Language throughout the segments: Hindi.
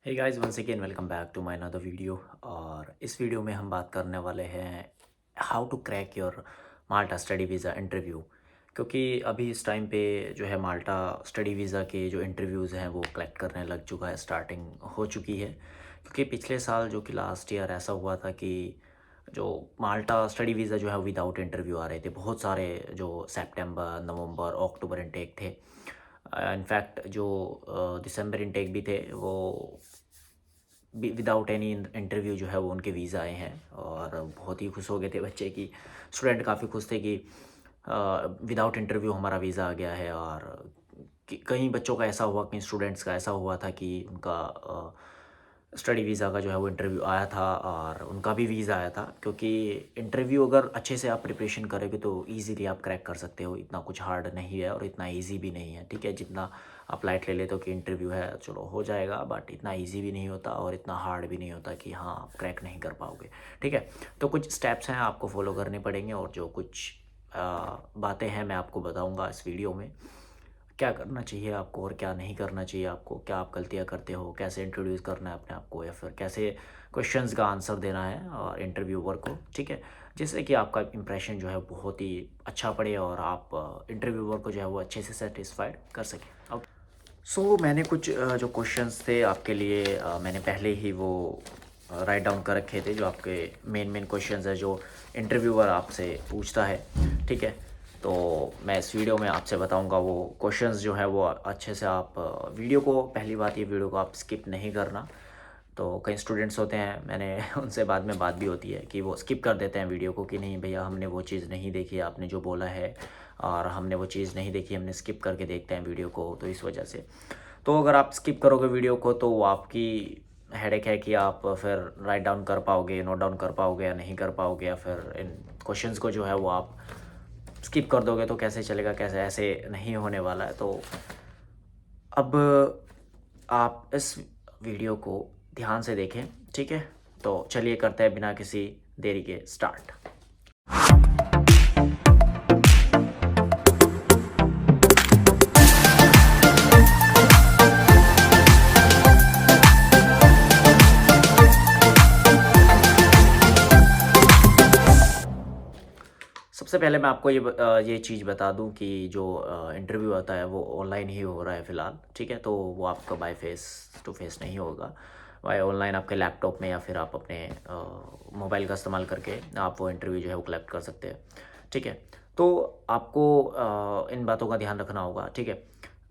Hey guys once again welcome back to my another video. और इस वीडियो में हम बात करने वाले हैं how to crack your Malta study visa interview. क्योंकि अभी इस टाइम पे जो है माल्टा स्टडी वीज़ा के जो इंटरव्यूज़ हैं वो कलेक्ट करने लग चुका है, स्टार्टिंग हो चुकी है। क्योंकि पिछले साल जो कि लास्ट ईयर ऐसा हुआ था कि जो माल्टा स्टडी वीज़ा जो है विदाउट इंटरव्यू आ रहे थे बहुत सारे, जो सितंबर नवंबर अक्टूबर इनटेक थे। इनफैक्ट जो दिसंबर इनटेक भी थे वो विदाउट एनी इंटरव्यू जो है वो उनके वीज़ा आए हैं। और बहुत ही खुश हो गए थे बच्चे की, स्टूडेंट काफ़ी खुश थे कि विदाउट इंटरव्यू हमारा वीज़ा आ गया है। और कई बच्चों का ऐसा हुआ, कई स्टूडेंट्स का ऐसा हुआ था कि उनका स्टडी वीज़ा का जो है वो इंटरव्यू आया था और उनका भी वीज़ा आया था। क्योंकि इंटरव्यू अगर अच्छे से आप प्रिपरेशन करोगे तो इजीली आप क्रैक कर सकते हो, इतना कुछ हार्ड नहीं है और इतना इजी भी नहीं है। ठीक है, जितना आप लाइट ले लेते हो कि इंटरव्यू है चलो हो जाएगा, बट इतना इजी भी नहीं होता और इतना हार्ड भी नहीं होता कि हाँ आप क्रैक नहीं कर पाओगे। ठीक है, तो कुछ स्टेप्स हैं आपको फॉलो करने पड़ेंगे और जो कुछ बातें हैं मैं आपको बताऊंगा इस वीडियो में। क्या करना चाहिए आपको और क्या नहीं करना चाहिए आपको, क्या आप गलतियाँ करते हो, कैसे इंट्रोड्यूस करना है अपने आप को, या फिर कैसे क्वेश्चंस का आंसर देना है और इंटरव्यूअर को। ठीक है, जिससे कि आपका इंप्रेशन जो है बहुत ही अच्छा पड़े और आप इंटरव्यूअर को जो है वो अच्छे से सेटिस्फाइड कर सकें। अब मैंने कुछ जो क्वेश्चंस थे आपके लिए, मैंने पहले ही वो राइट डाउन कर रखे थे, जो आपके मेन क्वेश्चंस है जो इंटरव्यूअर आपसे पूछता है। ठीक है, तो मैं इस वीडियो में आपसे बताऊंगा वो क्वेश्चंस जो है वो अच्छे से आप वीडियो को, पहली बात ये वीडियो को आप स्किप नहीं करना। तो कई स्टूडेंट्स होते हैं, मैंने उनसे बाद में बात भी होती है कि वो स्किप कर देते हैं वीडियो को कि नहीं भैया हमने वो चीज़ नहीं देखी आपने जो बोला है, और हमने वो चीज़ नहीं देखी, हमने स्किप करके देखते हैं वीडियो को। तो इस वजह से, तो अगर आप स्किप करोगे वीडियो को तो वो आपकी हेडेक है कि आप फिर राइट डाउन कर पाओगे, नोट डाउन कर पाओगे या नहीं कर पाओगे, या फिर इन क्वेश्चंस को जो है वो आप स्किप कर दोगे तो कैसे चलेगा, कैसे, ऐसे नहीं होने वाला है। तो अब आप इस वीडियो को ध्यान से देखें। ठीक है, तो चलिए करते हैं बिना किसी देरी के स्टार्ट। सबसे पहले मैं आपको ये चीज़ बता दूं कि जो इंटरव्यू आता है वो ऑनलाइन ही हो रहा है फ़िलहाल। ठीक है, तो वो आपका बाय फेस टू फेस नहीं होगा, बाय ऑनलाइन आपके लैपटॉप में या फिर आप अपने मोबाइल का इस्तेमाल करके आप वो इंटरव्यू जो है वो कलेक्ट कर सकते हैं। ठीक है, तो आपको इन बातों का ध्यान रखना होगा। ठीक है,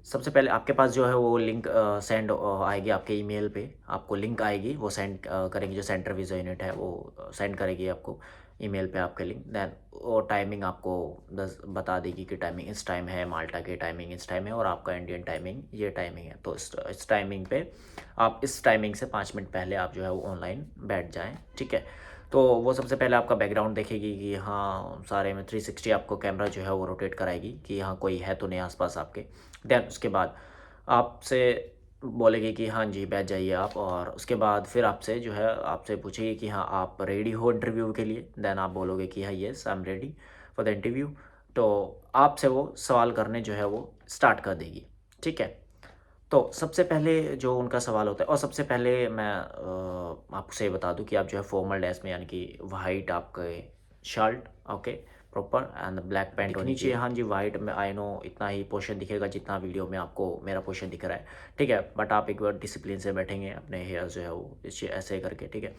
सबसे पहले आपके पास जो है वो लिंक सेंड आएगी आपके ईमेल पे, आपको लिंक आएगी, वो सेंड करेगी, जो सेंटर वीज़ा यूनिट है वो सेंड करेगी आपको ईमेल पे आपके लिंक। देन वो टाइमिंग आपको बता देगी कि टाइमिंग इस टाइम है, माल्टा की टाइमिंग इस टाइम है और आपका इंडियन टाइमिंग ये टाइमिंग है। तो इस टाइमिंग पे आप, इस टाइमिंग से 5 मिनट पहले आप जो है वो ऑनलाइन बैठ जाएँ। ठीक है, तो वो सबसे पहले आपका बैकग्राउंड देखेगी कि हाँ सारे में 360 आपको कैमरा जो है वो रोटेट कराएगी कि हाँ कोई है तो नहीं आसपास आपके। देन उसके बाद आपसे बोलेगी कि हाँ जी बैठ जाइए आप, और उसके बाद फिर आपसे जो है आपसे पूछेगी कि हाँ आप रेडी हो इंटरव्यू के लिए। देन आप बोलोगे कि हाँ yes I am ready for the interview. तो आपसे वो सवाल करने जो है वो स्टार्ट कर देगी। ठीक है, तो सबसे पहले जो उनका सवाल होता है, और सबसे पहले मैं आपसे ये बता दूं कि आप जो है फॉर्मल ड्रेस में, यानी कि वाइट आपके shirt, okay, proper, and black pant होनी चाहिए। हाँ जी, वाइट में आई नो इतना ही पोर्शन दिखेगा जितना वीडियो में आपको मेरा पोर्शन दिख रहा है। ठीक है, बट आप एक बार डिसिप्लिन से बैठेंगे, अपने हेयर जो है वो इस ऐसे करके। ठीक है,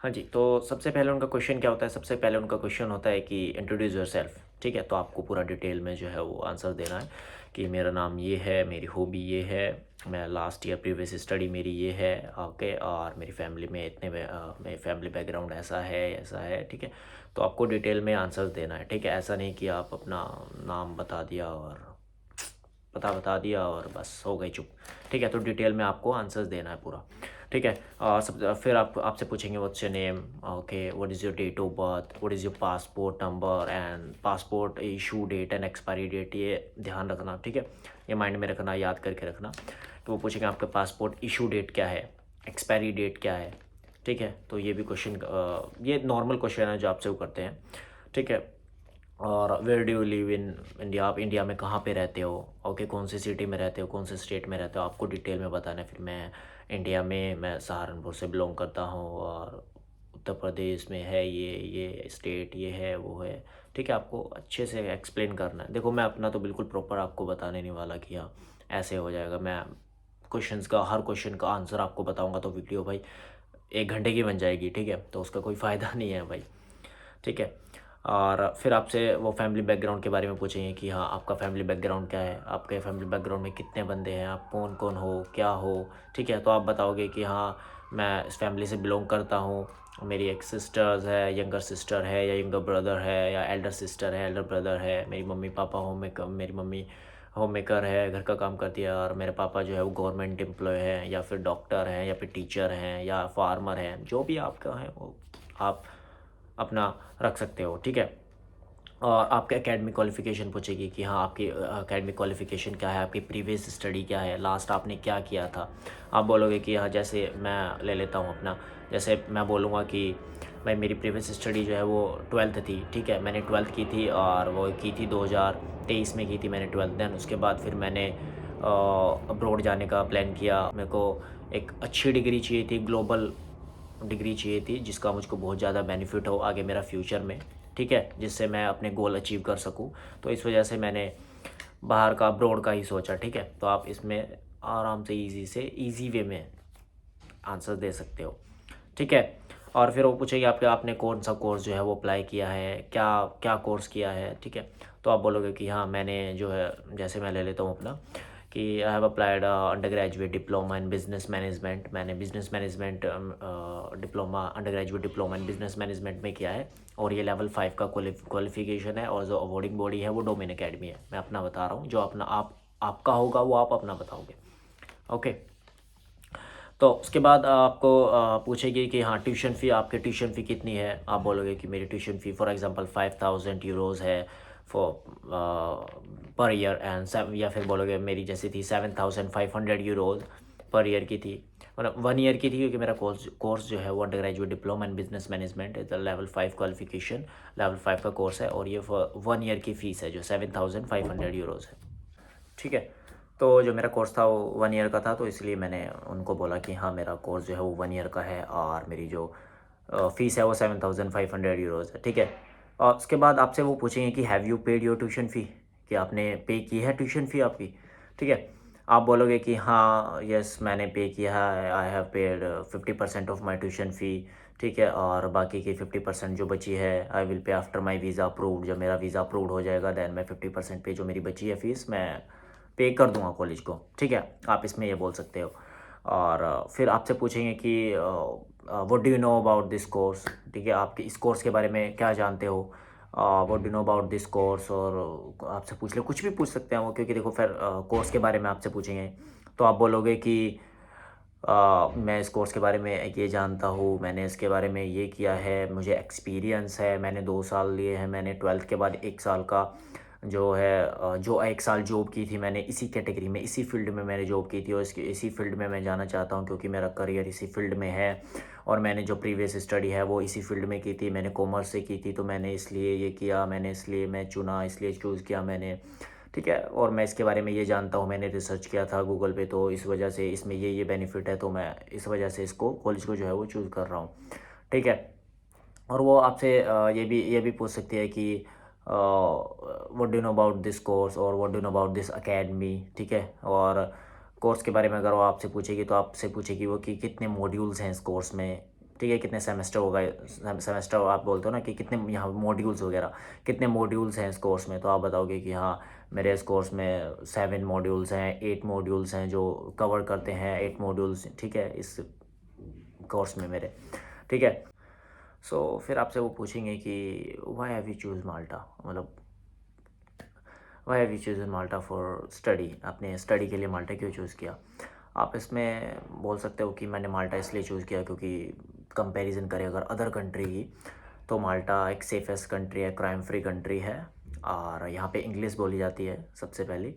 हाँ जी, तो सबसे पहले उनका क्वेश्चन क्या होता है, सबसे पहले उनका क्वेश्चन होता है कि इंट्रोड्यूस योरसेल्फ। ठीक है, तो आपको पूरा डिटेल में जो है वो आंसर देना है कि मेरा नाम ये है, मेरी हॉबी ये है, मैं लास्ट ईयर प्रीवियस स्टडी मेरी ये है, ओके, और मेरी फैमिली में मेरी फैमिली बैकग्राउंड ऐसा है ऐसा है। ठीक है, तो आपको डिटेल में आंसर देना है। ठीक है, ऐसा नहीं कि आप अपना नाम बता दिया और पता बता दिया और बस हो गई चुप। ठीक है, तो डिटेल में आपको आंसर्स देना है पूरा। ठीक है, सब फिर आप आपसे पूछेंगे what's your name, okay, what is your date of birth, what is your passport number and passport issue date and expiry date, ये ध्यान रखना। ठीक है, ये माइंड में रखना, याद करके रखना। तो वो पूछेंगे आपका पासपोर्ट इशू डेट क्या है, एक्सपायरी डेट क्या है। ठीक है, तो ये भी क्वेश्चन, ये नॉर्मल क्वेश्चन है जो आपसे वो करते हैं। ठीक है, और where do you live in India, आप इंडिया में कहाँ पे रहते हो, ओके, कौन सी सिटी में रहते हो, कौन से स्टेट में रहते हो, आपको डिटेल में बताना है। फिर मैं इंडिया में, मैं सहारनपुर से बिलोंग करता हूँ और उत्तर प्रदेश में है ये स्टेट, ये है वो है, ठीक है। आपको अच्छे से एक्सप्लेन करना है। देखो मैं अपना तो बिल्कुल प्रॉपर आपको बताने नहीं वाला कि हाँ ऐसे हो जाएगा। मैं क्वेश्चंस का, हर क्वेश्चन का आंसर आपको बताऊंगा तो वीडियो भाई 1 घंटे की बन जाएगी, ठीक है, तो उसका कोई फ़ायदा नहीं है भाई, ठीक है। और फिर आपसे वो फैमिली बैकग्राउंड के बारे में पूछेंगे कि हाँ आपका फैमिली बैकग्राउंड क्या है, आपके फैमिली बैकग्राउंड में कितने बंदे हैं, आप कौन कौन हो, क्या हो, ठीक है। तो आप बताओगे कि हाँ मैं इस फैमिली से बिलोंग करता हूँ, मेरी एक सिस्टर्स है, यंगर सिस्टर है या यंगर ब्रदर है, या एल्डर सिस्टर है, एल्डर ब्रदर है, मेरी मम्मी पापा होम मेकर, मेरी मम्मी होम मेकर है, घर का काम करती है, और मेरे पापा जो है वो गवर्नमेंट एम्प्लॉय है, या फिर डॉक्टर हैं, या फिर टीचर हैं, या फार्मर हैं, जो भी आपका है वो आप अपना रख सकते हो, ठीक है। और आपके एकेडमिक क्वालिफ़िकेशन पूछेगी कि हाँ आपकी एकेडमिक क्वालिफ़िकेशन क्या है, आपकी प्रीवियस स्टडी क्या है, लास्ट आपने क्या किया था। आप बोलोगे कि हाँ, जैसे मैं ले लेता हूँ अपना, जैसे मैं बोलूँगा कि भाई मेरी प्रीवियस स्टडी जो है वो 12th थी, ठीक है, मैंने 12th की थी और वो की थी 2023 में की थी मैंने 12th। देन उसके बाद फिर मैंने अब्रॉड जाने का प्लान किया। मेरे को एक अच्छी डिग्री चाहिए थी, ग्लोबल डिग्री चाहिए थी, जिसका मुझको बहुत ज़्यादा बेनिफिट हो आगे मेरा फ्यूचर में, ठीक है, जिससे मैं अपने गोल अचीव कर सकूं। तो इस वजह से मैंने बाहर का, अब्रॉड का ही सोचा, ठीक है। तो आप इसमें आराम से ईजी वे में आंसर दे सकते हो, ठीक है। और फिर वो पूछेगी आपके, आपने कौन सा कोर्स जो है वो अप्लाई किया है, क्या क्या कोर्स किया है, ठीक है। तो आप बोलोगे कि हाँ मैंने जो है, जैसे मैं ले लेता हूँ अपना कि I have applied undergraduate diploma in business management. मैंने business management diploma, undergraduate diploma in business management में किया है, और ये लेवल 5 का क्वालिफिकेशन है, और जो अवॉर्डिंग बॉडी है वो डोमेन अकेडमी है। मैं अपना बता रहा हूँ, जो अपना आपका होगा वो आप अपना बताओगे, ओके। तो उसके बाद आपको पूछेगी कि हाँ ट्यूशन फ़ी, आपकी ट्यूशन फ़ी कितनी है। आप बोलोगे कि मेरी tuition fee for example 5000 euros है फॉर पर ईयर, एंड या फिर बोलोगे मेरी जैसी थी 7500 यूरोज़ पर ईयर की थी, मतलब 1 ईयर की थी, क्योंकि मेरा कोर्स जो है वो under graduate diploma in business management is the level 5 qualification, level 5 का कोर्स है, और ये 1 ईयर की फ़ीस है जो 7500 यूरोज़ है, ठीक है। तो जो मेरा कोर्स था वो 1 ईयर का था, तो इसलिए मैंने उनको बोला कि हाँ मेरा कोर्स जो है वो 1 ईयर का है, और मेरी जो फ़ीस है वो 7500 यूरोज़ है, ठीक है। और उसके बाद आपसे वो पूछेंगे कि have you paid your tuition fee, कि आपने पे की है ट्यूशन फ़ी आपकी, ठीक है। आप बोलोगे कि हाँ यस मैंने पे किया है, I have paid 50% of my tuition fee, ठीक है, और बाकी की 50% जो बची है I will pay after my visa approved. जब मेरा वीज़ा अप्रूव्ड हो जाएगा देन मैं 50% पे जो मेरी बची है फ़ीस मैं पे कर दूंगा कॉलेज को, ठीक है। आप इसमें ये बोल सकते हो। और फिर आपसे पूछेंगे कि what do you know about this course, ठीक है, आपके इस कोर्स के बारे में क्या जानते हो, what do know about this course, और आपसे पूछ ले, कुछ भी पूछ सकते हैं वो, क्योंकि देखो फिर कोर्स के बारे में आपसे पूछेंगे तो आप बोलोगे कि मैं इस कोर्स के बारे में ये जानता हूँ, मैंने इसके बारे में ये किया है, मुझे एक्सपीरियंस है, मैंने 2 साल लिए हैं, मैंने 12th के बाद 1 साल का जो है जो 1 साल जॉब की थी मैंने इसी कैटेगरी में, इसी फील्ड में मैंने जॉब की थी, और इसी फील्ड में मैं जाना चाहता हूँ, क्योंकि मेरा करियर इसी फील्ड में है, और मैंने जो प्रीवियस स्टडी है वो इसी फील्ड में की थी, मैंने कॉमर्स से की थी, तो मैंने इसलिए ये किया, मैंने इसलिए मैं चुना, इसलिए चूज़ किया मैंने, ठीक है। और मैं इसके बारे में ये जानता हूँ, मैंने रिसर्च किया था गूगल पे, तो इस वजह से इसमें ये बेनिफिट है, तो मैं इस वजह से इसको कॉलेज को जो है वो चूज़ कर रहा हूँ, ठीक है। और वो आपसे ये भी पूछ सकती है कि what do know about this course, और what do know about this academy, ठीक है। और कोर्स के बारे में अगर वो आपसे पूछेगी तो आपसे पूछेगी वो कि कितने मॉड्यूल्स हैं इस कोर्स में, ठीक है, कितने सेमेस्टर होगा, सेमेस्टर आप बोलते हो ना कि कितने यहाँ मॉड्यूल्स वगैरह, कितने मॉड्यूल्स हैं इस कोर्स में, तो आप बताओगे कि हाँ मेरे इस कोर्स में 7 मॉड्यूल्स हैं, 8 मॉड्यूल्स हैं जो कवर करते हैं, 8 मॉड्यूल्स, ठीक है, इस कोर्स में मेरे, ठीक है। सो फिर आपसे वो पूछेंगे कि वाई हैव यू चूज़ माल्टा, मतलब why have you choose Malta for study, आपने स्टडी के लिए माल्टा क्यों चूज़ किया। आप इसमें बोल सकते हो कि मैंने माल्टा इसलिए चूज़ किया क्योंकि कंपैरिजन करें अगर अदर कंट्री की, तो माल्टा एक सेफेस्ट कंट्री है, क्राइम फ्री कंट्री है, और यहाँ पे इंग्लिश बोली जाती है सबसे पहली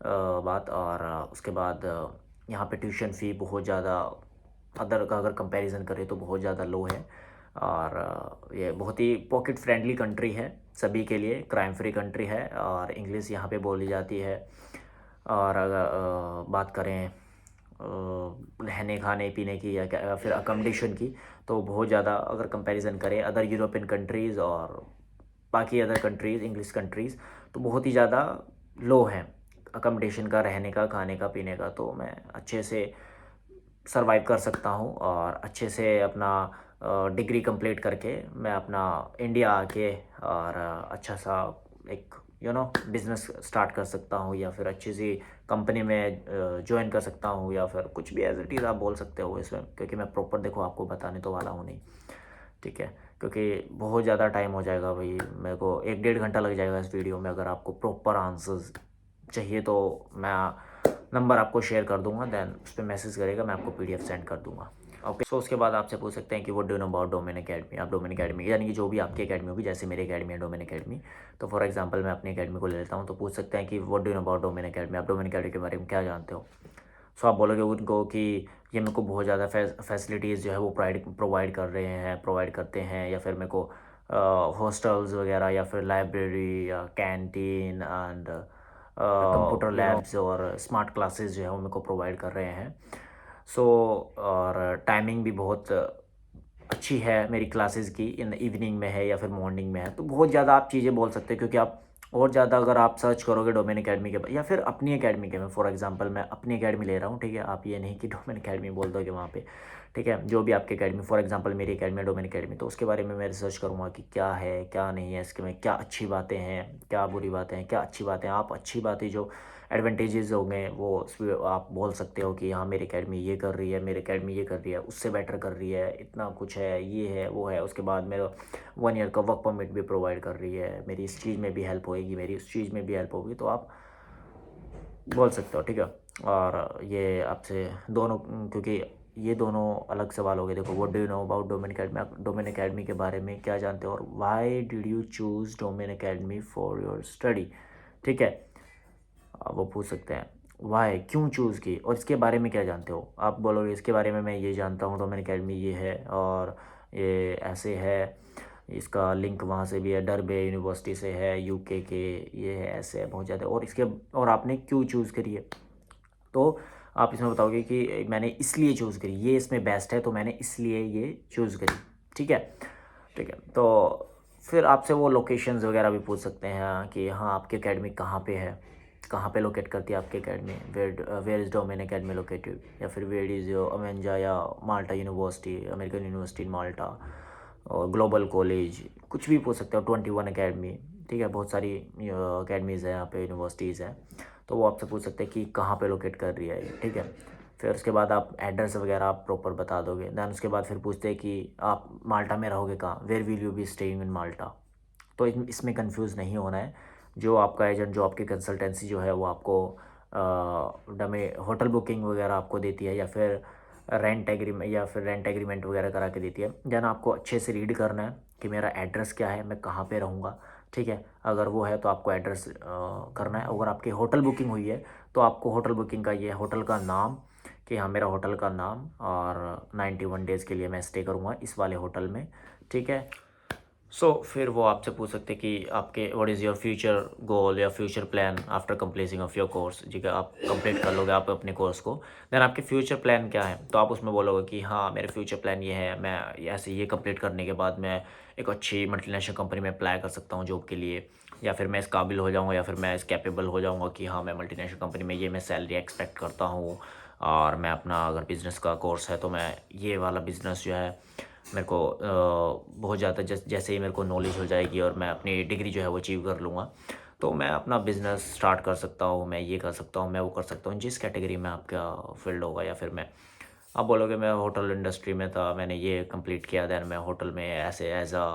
बात, और उसके बाद यहाँ पे ट्यूशन फ़ी बहुत ज़्यादा अदर का अगर कंपैरिजन करें तो बहुत ज़्यादा लो है, और ये बहुत ही पॉकेट फ्रेंडली कंट्री है, सभी के लिए क्राइम फ्री कंट्री है और इंग्लिश यहाँ पे बोली जाती है। और अगर बात करें रहने खाने पीने की या फिर अकोमोडेशन की, तो बहुत ज़्यादा अगर कंपैरिजन करें अदर यूरोपियन कंट्रीज़ और बाकी अदर कंट्रीज़ इंग्लिश कंट्रीज़, तो बहुत ही ज़्यादा लो है अकोमोडेशन का, रहने का, खाने का, पीने का। तो मैं अच्छे से सर्वाइव कर सकता हूँ और अच्छे से अपना डिग्री कंप्लीट करके मैं अपना इंडिया आके और अच्छा सा एक बिज़नेस स्टार्ट कर सकता हूँ, या फिर अच्छी सी कंपनी में ज्वाइन कर सकता हूँ, या फिर कुछ भी एज इट इज़ आप बोल सकते हो इसमें, क्योंकि मैं प्रॉपर देखो आपको बताने तो वाला हूँ नहीं, ठीक है। क्योंकि बहुत ज़्यादा टाइम हो जाएगा भाई, मेरे को 1-1.5 घंटा लग जाएगा इस वीडियो में। अगर आपको प्रॉपर आंसर्स चाहिए तो मैं नंबर आपको शेयर कर दूंगा, देन उस पर मैसेज करेगा, मैं आपको पीडीएफ सेंड कर दूंगा। ओके, सो उसके बाद आपसे पूछ सकते हैं कि वो do know about domain academy. आप डोमेन एकेडमी यानी कि जो भी आपकी एकेडमी होगी, जैसे मेरी एकेडमी है डोमेन एकेडमी, तो फॉर एग्जांपल मैं अपनी एकेडमी को ले लेता हूँ, तो पूछ सकते हैं कि वो do know about domain academy, आप डोमेन एकेडमी के बारे में क्या जानते हो। सो आप बोलोगे उनको कि ये मेरे को बहुत ज़्यादा फैसिलिटीज़ जो है वो प्रोवाइड कर रहे हैं, प्रोवाइड करते हैं, या फिर मेरे को हॉस्टल्स वगैरह, या फिर लाइब्रेरी या कैंटीन एंड कंप्यूटर लैब्स और स्मार्ट क्लासेस जो है वो मेरे को प्रोवाइड कर रहे हैं। सो और टाइमिंग भी बहुत अच्छी है मेरी क्लासेस की, इन इवनिंग में है या फिर मॉर्निंग में है। तो बहुत ज़्यादा आप चीज़ें बोल सकते हैं, क्योंकि आप और ज़्यादा अगर आप सर्च करोगे डोमेन एकेडमी के या फिर अपनी एकेडमी के में, फॉर एग्जांपल मैं अपनी एकेडमी ले रहा हूँ, ठीक है। आप ये नहीं कि डोमेन एकेडमी बोल दोगे वहाँ पे, ठीक है। जो भी आपकी एकेडमी, फॉर एग्जांपल मेरी एकेडमी है डोमेन एकेडमी, तो उसके बारे में मैं रिसर्च करूँगा कि क्या है क्या नहीं है, इसके में क्या अच्छी बातें हैं, क्या बुरी बातें हैं, क्या अच्छी बातें हैं। आप अच्छी बातें जो एडवांटेजेस होंगे वो आप बोल सकते हो कि हाँ मेरी एकेडमी ये कर रही है, मेरी एकेडमी ये कर रही है, उससे बेटर कर रही है, इतना कुछ है, ये है वो है। उसके बाद मेरा 1 ईयर का वर्क परमिट भी प्रोवाइड कर रही है, मेरी इस चीज़ में भी हेल्प होएगी, मेरी उस चीज़ में भी हेल्प होगी, तो आप बोल सकते हो, ठीक है। और ये आपसे दोनों, क्योंकि ये दोनों अलग सवाल हो गए। देखो, what do you know about domain academy, आप डोमेन एकेडमी के बारे में क्या जानते हो, और why did you choose domain academy for your study, ठीक है। वो पूछ सकते हैं वाई, क्यों चूज़ की, और इसके बारे में क्या जानते हो। आप बोलोगे इसके बारे में मैं ये जानता हूँ, डोमेन एकेडमी ये है और ये ऐसे है, इसका लिंक वहाँ से भी है, डरबे यूनिवर्सिटी से है, यूके के, ये है, ऐसे है बहुत ज़्यादा। और इसके और आपने क्यों चूज़ करी है, तो आप इसमें बताओगे कि मैंने इसलिए चूज़ करी, ये इसमें बेस्ट है तो मैंने इसलिए ये चूज़ करी, ठीक है। ठीक है, तो फिर आपसे वो लोकेशंस वगैरह भी पूछ सकते हैं कि हाँ आपकी एकेडमी कहाँ पे है, कहाँ पे लोकेट करती है आपकी academy, where is domain academy located, या फिर वेयर इज़ योर अमेंजा या Malta university, American university in Malta, और ग्लोबल कॉलेज, कुछ भी पूछ सकते हो, 21 एकेडमी, ठीक है। बहुत सारी अकेडमीज़ हैं यहाँ पे, यूनिवर्सिटीज़ हैं, तो वो आपसे पूछ सकते हैं कि कहाँ पे लोकेट कर रही है, ठीक है। फिर उसके बाद आप एड्रेस वगैरह आप प्रॉपर बता दोगे। दैन उसके बाद फिर पूछते हैं कि आप माल्टा में रहोगे कहाँ, where will you be staying in Malta. तो इसमें कंफ्यूज नहीं होना है। जो आपका एजेंट, जो आपकी कंसल्टेंसी जो है वो आपको डमे होटल बुकिंग वगैरह आपको देती है, या फिर रेंट एग्रीमेंट वगैरह करा के देती है। देन आपको अच्छे से रीड करना है कि मेरा एड्रेस क्या है, मैं कहाँ पे रहूँगा, ठीक है। अगर वो है तो आपको एड्रेस करना है। अगर आपकी होटल बुकिंग हुई है तो आपको होटल बुकिंग का, ये होटल का नाम, कि हाँ मेरा होटल का नाम, और 91 डेज़ के लिए मैं स्टे करूँगा इस वाले होटल में, ठीक है। फिर वो आपसे पूछ सकते हैं कि आपके what is your future goal या future plan after completing of your course, जी आप कंप्लीट कर लोगे आप अपने कोर्स को, देन आपके फ्यूचर प्लान क्या है। तो आप उसमें बोलोगे कि हाँ मेरे फ्यूचर प्लान ये है, मैं ऐसे ये कंप्लीट करने के बाद मैं एक अच्छी मल्टीनेशनल कंपनी में अप्लाई कर सकता हूँ जॉब के लिए, या फिर मैं इस काबिल हो जाऊँगा, या फिर मैं इस कैपेबल हो जाऊँगा कि हाँ मैं मल्टीनेशनल कंपनी में ये मैं सैलरी एक्सपेक्ट करता हूँ, और मैं अपना अगर बिज़नेस का कोर्स है तो मैं ये वाला बिज़नेस जो है मेरे को बहुत ज़्यादा जैसे ही मेरे को नॉलेज हो जाएगी और मैं अपनी डिग्री जो है वो अचीव कर लूँगा, तो मैं अपना बिज़नेस स्टार्ट कर सकता हूँ, मैं ये कर सकता हूँ, मैं वो कर सकता हूँ, जिस कैटेगरी में आपका फील्ड होगा। या फिर मैं, आप बोलोगे मैं होटल इंडस्ट्री में था, मैंने ये कंप्लीट किया, दैन मैं होटल में ऐसे एज आ,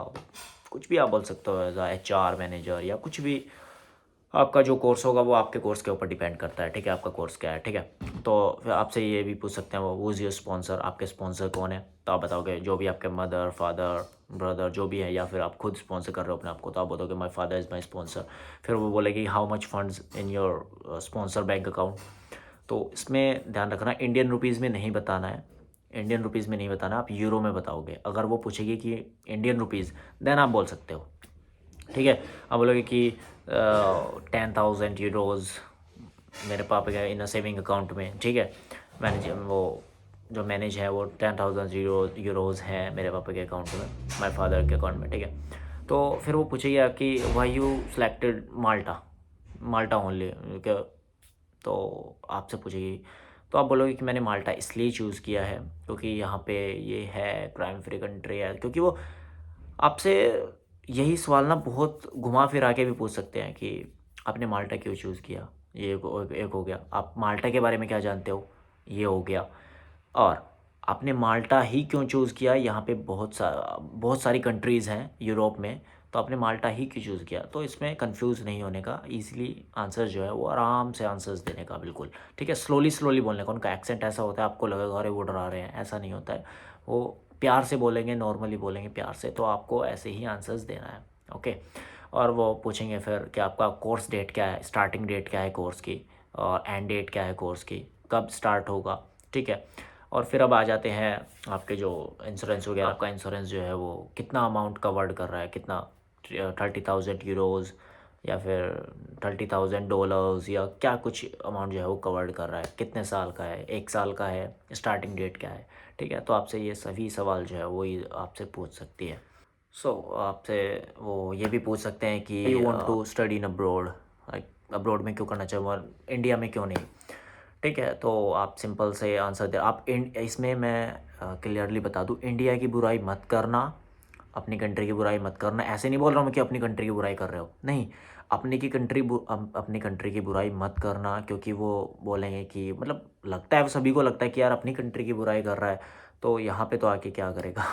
कुछ भी आप बोल सकते हो, एज आ HR मैनेजर, या कुछ भी आपका जो कोर्स होगा वो आपके कोर्स के ऊपर डिपेंड करता है, ठीक है, आपका कोर्स क्या है, ठीक है। तो फिर आपसे ये भी पूछ सकते हैं वो इज़ योर स्पॉन्सर, आपके स्पॉन्सर कौन है। तो आप बताओगे जो भी आपके मदर, फादर, ब्रदर जो भी है, या फिर आप खुद स्पॉन्सर कर रहे हो अपने आप को, तो आप बताओगे my father is my sponsor. फिर वो बोलेगी how much funds in your sponsor bank account. तो इसमें ध्यान रखना, इंडियन रुपीज़ में नहीं बताना है, इंडियन रुपीज़ में नहीं बताना, आप यूरो में बताओगे। अगर वो पूछेगी कि इंडियन रुपीज़, देन आप बोल सकते हो, ठीक है। आप बोलोगे कि 10,000 यूरोज़ मेरे पापा के इन सेविंग अकाउंट में, ठीक है। मैनेज वो जो मैनेज है वो 10,000 यूरोज़ हैं मेरे पापा के अकाउंट में, माय फादर के अकाउंट में, ठीक है। तो फिर वो पूछेगा कि why you selected Malta, Malta only, क्या, तो आपसे पूछेगी। तो आप बोलोगे कि मैंने माल्टा इसलिए चूज़ किया है क्योंकि यहाँ पे ये है क्राइम फ्री कंट्री है, क्योंकि वो आपसे यही सवाल ना बहुत घुमा फिरा के भी पूछ सकते हैं कि आपने माल्टा क्यों चूज़ किया। ये एक हो गया, आप माल्टा के बारे में क्या जानते हो, ये हो गया। और आपने माल्टा ही क्यों चूज़ किया, यहाँ पे बहुत सारी कंट्रीज़ हैं यूरोप में, तो आपने माल्टा ही क्यों चूज़ किया। तो इसमें कंफ्यूज नहीं होने का, इजीली आंसर जो है वो आराम से आंसर्स देने का, बिल्कुल ठीक है। स्लोली स्लोली बोलने का, उनका एक्सेंट ऐसा होता है आपको लगेगा अरे वो डरा रहे हैं, ऐसा नहीं होता है। वो प्यार से बोलेंगे, नॉर्मली बोलेंगे प्यार से, तो आपको ऐसे ही आंसर्स देना है, ओके। और वो पूछेंगे फिर कि आपका कोर्स डेट क्या है, स्टार्टिंग डेट क्या है कोर्स की, और एंड डेट क्या है कोर्स की, कब स्टार्ट होगा, ठीक है। और फिर अब आ जाते हैं आपके जो इंश्योरेंस वगैरह, आपका इंश्योरेंस जो है वो कितना अमाउंट कवर्ड कर रहा है, कितना 30,000 यूरोज़ या फिर $30,000, या क्या कुछ अमाउंट जो है वो कवर्ड कर रहा है, कितने साल का है, 1 साल का है, स्टार्टिंग डेट क्या है, ठीक है। तो आपसे ये सभी सवाल जो है वो ही आपसे पूछ सकती है। सो आपसे वो ये भी पूछ सकते हैं कि you want to study in abroad, abroad में क्यों करना चाहिए, इंडिया में क्यों नहीं, ठीक है। तो आप सिंपल से आंसर दे, आप इसमें मैं क्लियरली बता दूं, इंडिया की बुराई मत करना, अपनी कंट्री की बुराई मत करना। ऐसे नहीं बोल रहा हूँ कि अपनी कंट्री की बुराई कर रहे हो, नहीं, अपनी कंट्री की बुराई मत करना, क्योंकि वो बोलेंगे कि मतलब लगता है, सभी को लगता है कि यार अपनी कंट्री की बुराई कर रहा है तो यहाँ पे तो आके क्या करेगा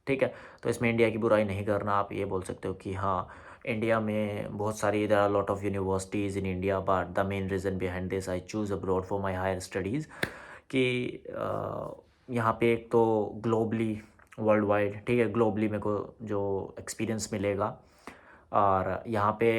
ठीक है। तो इसमें इंडिया की बुराई नहीं करना, आप ये बोल सकते हो कि हाँ, इंडिया में बहुत सारी, there are lot of universities in India, but the main reason behind this I choose abroad for my higher studies, कि यहाँ पे एक तो ग्लोबली, वर्ल्ड वाइड, ठीक है, ग्लोबली मेरे को जो एक्सपीरियंस मिलेगा, और यहाँ पे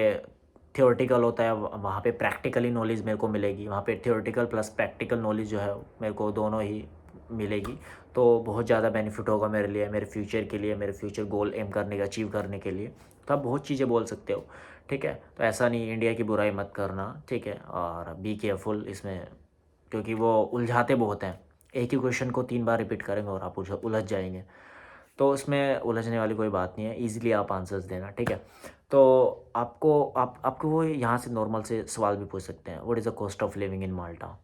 थियोरेटिकल होता है, वहाँ पे प्रैक्टिकली नॉलेज मेरे को मिलेगी, वहाँ पे थियोरेटिकल प्लस प्रैक्टिकल नॉलेज जो है मेरे को दोनों ही मिलेगी। तो बहुत ज़्यादा बेनिफिट होगा मेरे लिए, मेरे फ्यूचर के लिए, मेरे फ्यूचर गोल एम करने का, अचीव करने के लिए। तो आप बहुत चीज़ें बोल सकते हो, ठीक है। तो ऐसा नहीं, इंडिया की बुराई मत करना, ठीक है। और बी केयरफुल इसमें, क्योंकि वो उलझाते बहुत हैं, एक ही क्वेश्चन को 3 बार रिपीट करेंगे और आप उलझ जाएंगे। तो उसमें उलझने वाली कोई बात नहीं है, ईज़िली आप आंसर्स देना, ठीक है। तो आपको वो यहाँ से नॉर्मल से सवाल भी पूछ सकते हैं, what is the cost of living in Malta,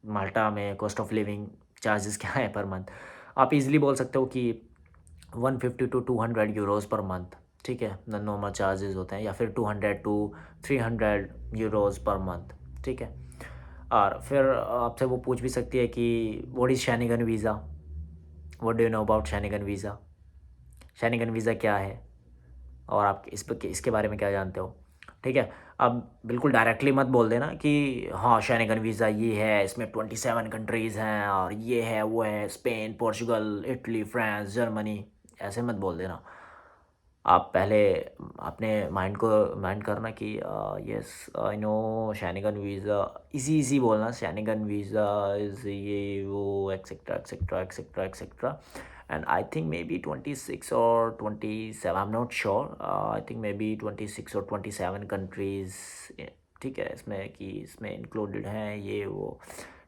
Malta में कॉस्ट ऑफ लिविंग चार्जेस क्या है पर मंथ। आप इजीली बोल सकते हो कि 150 टू 200 यूरोज़ पर मंथ, ठीक है, नॉर्मल चार्जेस होते हैं, या फिर 200 टू 300 यूरोज़ पर मंथ, ठीक है। और फिर आपसे वो पूछ भी सकती है कि what is Schengen visa, what do you know about Schengen visa, Schengen visa क्या है, और आप इसके बारे में क्या जानते हो, ठीक है। अब बिल्कुल डायरेक्टली मत बोल देना कि हाँ शेंगेन वीज़ा ये है, इसमें 27 कंट्रीज़ हैं और ये है वो है, Spain, Portugal, Italy, France, Germany, ऐसे मत बोल देना। आप पहले अपने माइंड करना कि yes I know Schengen visa, easy बोलना, शेंगेन वीज़ा इज़ ये वो etcetera etcetera etcetera etcetera, and I think maybe 26 or 27, I'm not sure, I think maybe 26 or 27 countries, ठीक है, इसमें कि इसमें इंक्लूडेड हैं ये वो,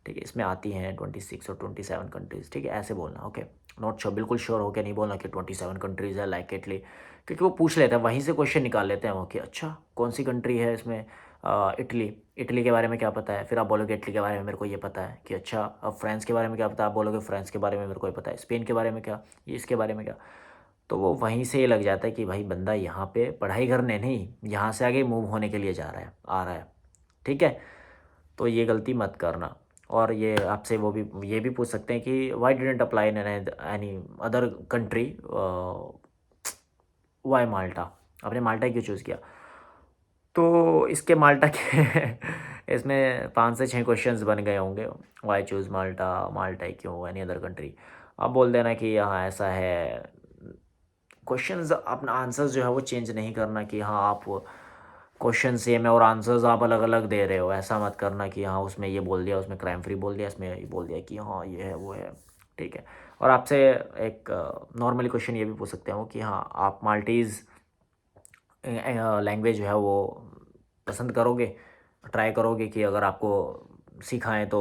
ठीक है, इसमें आती हैं 26 और 27 कंट्रीज़, ठीक है, ऐसे बोलना, ओके। नॉट श्योर, बिल्कुल श्योर होकर नहीं बोलना कि 27 कंट्रीज़ है लाइक इटली, क्योंकि वो पूछ लेते हैं, वहीं से क्वेश्चन निकाल लेते हैं वो कि अच्छा कौन सी कंट्री है इसमें, इटली, इटली के बारे में क्या पता है, फिर आप बोलोगे इटली के बारे में मेरे को ये पता है कि अच्छा। अब फ्रांस के बारे में क्या पता है, आप बोलोगे फ्रांस के बारे में मेरे को ये पता है, स्पेन के बारे में क्या, ये इसके बारे में क्या। तो वो वहीं से ये लग जाता है कि भाई बंदा यहाँ पे पढ़ाई करने नहीं, यहाँ से आगे मूव होने के लिए जा रहा है, आ रहा है, ठीक है। तो ये गलती मत करना। और ये आपसे वो भी ये भी पूछ सकते हैं कि why didn't apply in any other country, why Malta, आपने माल्टा क्यों चूज़ किया। तो इसके माल्टा के इसमें 5 से 6 क्वेश्चंस बन गए होंगे, वाई चूज़ माल्टा, माल्टा ही क्यों, एनी अदर कंट्री। आप बोल देना कि हाँ ऐसा है, क्वेश्चंस अपना आंसर्स जो है वो चेंज नहीं करना कि हाँ आप क्वेश्चन सेम है और आंसर्स आप अलग अलग दे रहे हो, ऐसा मत करना कि हाँ उसमें ये बोल दिया, उसमें क्राइम फ्री बोल दिया, इसमें ये बोल दिया कि हाँ ये है वो है, ठीक है। और आपसे एक नॉर्मली क्वेश्चन ये भी पूछ सकते हो कि हाँ आप माल्टीज़ लैंग्वेज जो है वो पसंद करोगे, ट्राई करोगे कि अगर आपको सिखाएँ तो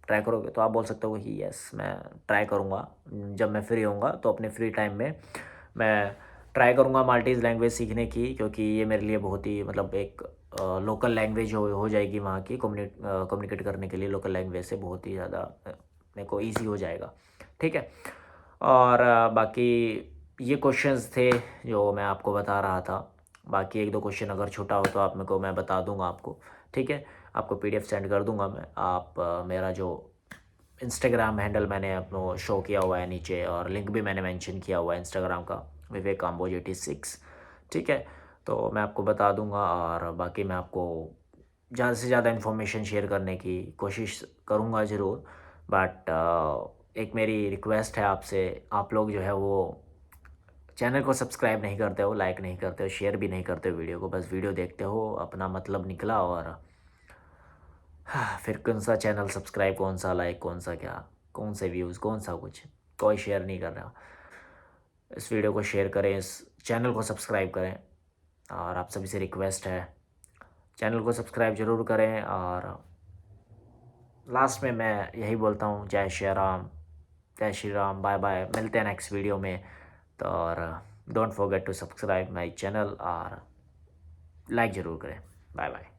ट्राई करोगे, तो आप बोल सकते हो कि यस मैं ट्राई करूँगा। जब मैं फ्री होऊँगा तो अपने फ्री टाइम में मैं ट्राई करूँगा माल्टीज़ लैंग्वेज सीखने की, क्योंकि ये मेरे लिए बहुत ही मतलब एक लोकल लैंग्वेज हो जाएगी वहाँ की। कम्युनिकेट करने के लिए लोकल लैंग्वेज से बहुत ही ज़्यादा मेरे को ईज़ी हो जाएगा, ठीक है। और बाकी ये क्वेश्चंस थे जो मैं आपको बता रहा था। बाकी 1-2 क्वेश्चन अगर छूटा हो तो आप मेरे को मैं बता दूँगा आपको, ठीक है। आपको पीडीएफ सेंड कर दूँगा मैं। आप मेरा जो इंस्टाग्राम हैंडल मैंने अपना शो किया हुआ है नीचे, और लिंक भी मैंने मेंशन किया हुआ है इंस्टाग्राम का, विवेक काम्बोज 86, ठीक है। तो मैं आपको बता दूंगा, और बाकी मैं आपको ज़्यादा से ज़्यादा इन्फॉर्मेशन शेयर करने की कोशिश करूंगा ज़रूर। बट एक मेरी रिक्वेस्ट है आपसे, आप लोग जो है वो चैनल को सब्सक्राइब नहीं करते हो, लाइक नहीं करते हो, शेयर भी नहीं करते हो वीडियो को, बस वीडियो देखते हो, अपना मतलब निकला, और हाँ, फिर कौन सा चैनल सब्सक्राइब, कौन सा लाइक, कौन सा क्या, कौन से व्यूज़, कौन सा कुछ, कोई शेयर नहीं कर रहा। इस वीडियो को शेयर करें, इस चैनल को सब्सक्राइब करें, और आप सभी से रिक्वेस्ट है चैनल को सब्सक्राइब ज़रूर करें। और लास्ट में मैं यही बोलता हूँ, जय श्री राम, जय श्री राम, बाय बाय, मिलते हैं नेक्स्ट वीडियो में। तो और don't forget to subscribe my channel, और लाइक ज़रूर करें। Bye bye.